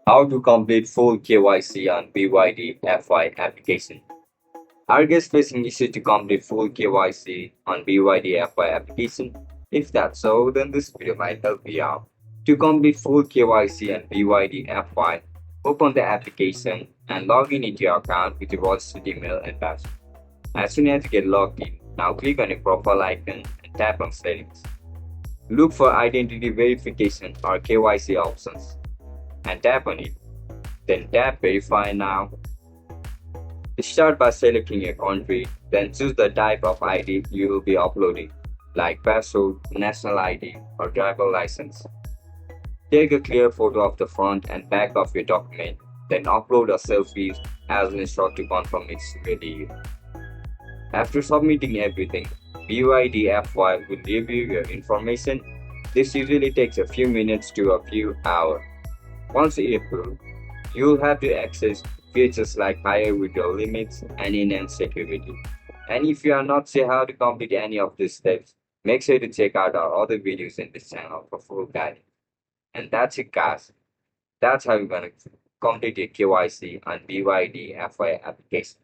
How to complete full KYC on BYDFi application. Are guests facing issue to complete full KYC on BYDFi application? If that's so, then this video might help you out. To complete full KYC on BYDFi, open the application and log in into your account with your registered email and password. As soon as you get logged in, now click on your profile icon and tap on settings. Look for identity verification or KYC options and tap on it. Then tap Verify Now. Start by selecting a country, then choose the type of ID you will be uploading, like passport, national ID, or driver license. Take a clear photo of the front and back of your document, then upload a selfie as instructed to confirm it's ready. After submitting everything, BYDFi will review your information. This usually takes a few minutes to a few hours. Once approved, you will have to access features like higher withdrawal limits and enhanced security. And if you are not sure how to complete any of these steps, make sure to check out our other videos in this channel for full guidance. And that's it, guys. That's how you're gonna complete your KYC on BYD FI application.